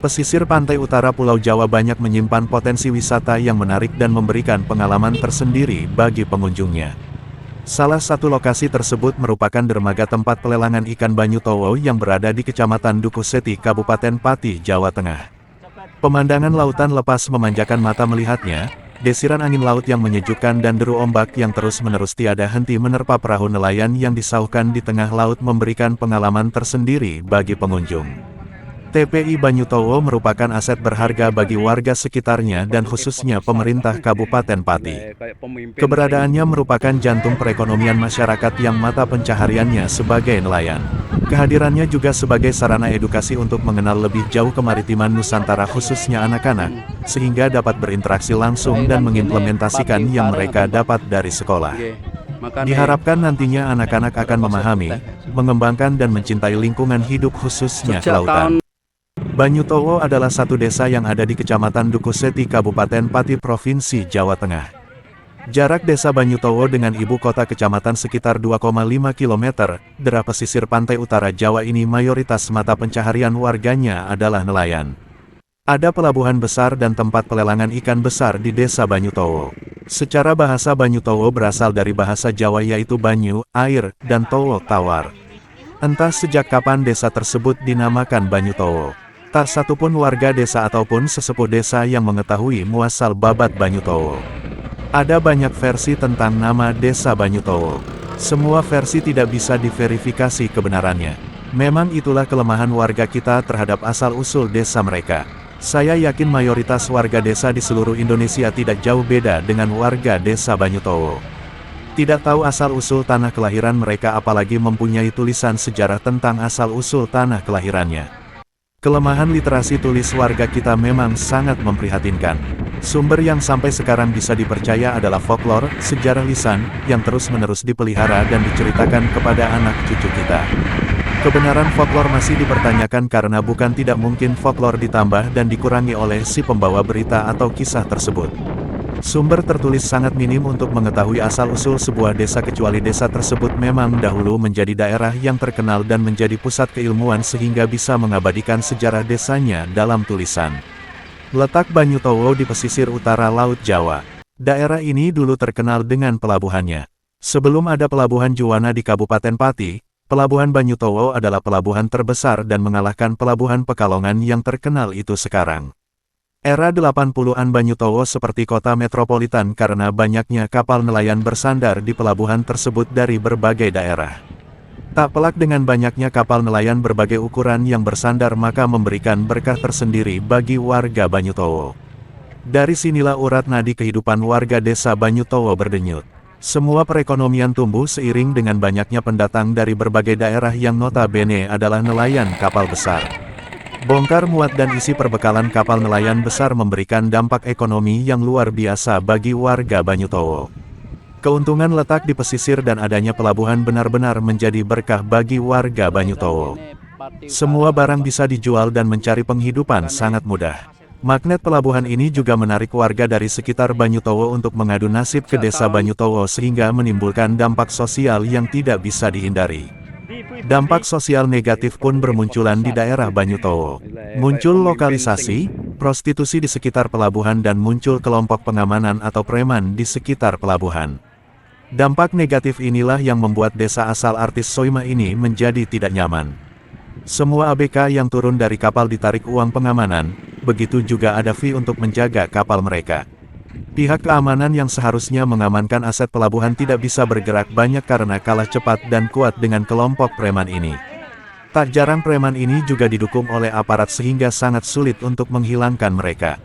Pesisir pantai utara Pulau Jawa banyak menyimpan potensi wisata yang menarik dan memberikan pengalaman tersendiri bagi pengunjungnya. Salah satu lokasi tersebut merupakan dermaga tempat pelelangan ikan Banyu Towo yang berada di Kecamatan Dukuseti, Kabupaten Pati, Jawa Tengah. Pemandangan lautan lepas memanjakan mata melihatnya, desiran angin laut yang menyejukkan dan deru ombak yang terus-menerus tiada henti menerpa perahu nelayan yang disauhkan di tengah laut memberikan pengalaman tersendiri bagi pengunjung. TPI Banyu Towo merupakan aset berharga bagi warga sekitarnya dan khususnya pemerintah Kabupaten Pati. Keberadaannya merupakan jantung perekonomian masyarakat yang mata pencahariannya sebagai nelayan. Kehadirannya juga sebagai sarana edukasi untuk mengenal lebih jauh kemaritiman Nusantara khususnya anak-anak, sehingga dapat berinteraksi langsung dan mengimplementasikan yang mereka dapat dari sekolah. Diharapkan nantinya anak-anak akan memahami, mengembangkan dan mencintai lingkungan hidup khususnya kelautan. Banyu Towo adalah satu desa yang ada di Kecamatan Dukuseti, Kabupaten Pati, Provinsi Jawa Tengah. Jarak desa Banyu Towo dengan ibu kota kecamatan sekitar 2,5 km. Daerah pesisir pantai utara Jawa ini mayoritas mata pencaharian warganya adalah nelayan. Ada pelabuhan besar dan tempat pelelangan ikan besar di desa Banyu Towo. Secara bahasa Banyu Towo berasal dari bahasa Jawa yaitu banyu, air, dan towo, tawar. Entah sejak kapan desa tersebut dinamakan Banyu Towo. Tak satupun warga desa ataupun sesepuh desa yang mengetahui muasal babat Banyu Towo. Ada banyak versi tentang nama desa Banyu Towo. Semua versi tidak bisa diverifikasi kebenarannya. Memang itulah kelemahan warga kita terhadap asal-usul desa mereka. Saya yakin mayoritas warga desa di seluruh Indonesia tidak jauh beda dengan warga desa Banyu Towo. Tidak tahu asal-usul tanah kelahiran mereka apalagi mempunyai tulisan sejarah tentang asal-usul tanah kelahirannya. Kelemahan literasi tulis warga kita memang sangat memprihatinkan. Sumber yang sampai sekarang bisa dipercaya adalah folklore, sejarah lisan, yang terus-menerus dipelihara dan diceritakan kepada anak cucu kita. Kebenaran folklore masih dipertanyakan karena bukan tidak mungkin folklore ditambah dan dikurangi oleh si pembawa berita atau kisah tersebut. Sumber tertulis sangat minim untuk mengetahui asal-usul sebuah desa kecuali desa tersebut memang dahulu menjadi daerah yang terkenal dan menjadi pusat keilmuan sehingga bisa mengabadikan sejarah desanya dalam tulisan. Letak Banyu Towo di pesisir utara Laut Jawa. Daerah ini dulu terkenal dengan pelabuhannya. Sebelum ada pelabuhan Juwana di Kabupaten Pati, pelabuhan Banyu Towo adalah pelabuhan terbesar dan mengalahkan pelabuhan Pekalongan yang terkenal itu sekarang. Era 80-an Banyu Towo seperti kota metropolitan karena banyaknya kapal nelayan bersandar di pelabuhan tersebut dari berbagai daerah. Tak pelak dengan banyaknya kapal nelayan berbagai ukuran yang bersandar maka memberikan berkah tersendiri bagi warga Banyu Towo. Dari sinilah urat nadi kehidupan warga desa Banyu Towo berdenyut. Semua perekonomian tumbuh seiring dengan banyaknya pendatang dari berbagai daerah yang notabene adalah nelayan kapal besar. Bongkar muat dan isi perbekalan kapal nelayan besar memberikan dampak ekonomi yang luar biasa bagi warga Banyu Towo. Keuntungan letak di pesisir dan adanya pelabuhan benar-benar menjadi berkah bagi warga Banyu Towo. Semua barang bisa dijual dan mencari penghidupan sangat mudah. Magnet pelabuhan ini juga menarik warga dari sekitar Banyu Towo untuk mengadu nasib ke desa Banyu Towo sehingga menimbulkan dampak sosial yang tidak bisa dihindari. Dampak sosial negatif pun bermunculan di daerah Banyu Towo. Muncul lokalisasi, prostitusi di sekitar pelabuhan dan muncul kelompok pengamanan atau preman di sekitar pelabuhan. Dampak negatif inilah yang membuat desa asal artis Soimah ini menjadi tidak nyaman. Semua ABK yang turun dari kapal ditarik uang pengamanan, begitu juga ada fee untuk menjaga kapal mereka. Pihak keamanan yang seharusnya mengamankan aset pelabuhan tidak bisa bergerak banyak karena kalah cepat dan kuat dengan kelompok preman ini. Tak jarang preman ini juga didukung oleh aparat sehingga sangat sulit untuk menghilangkan mereka.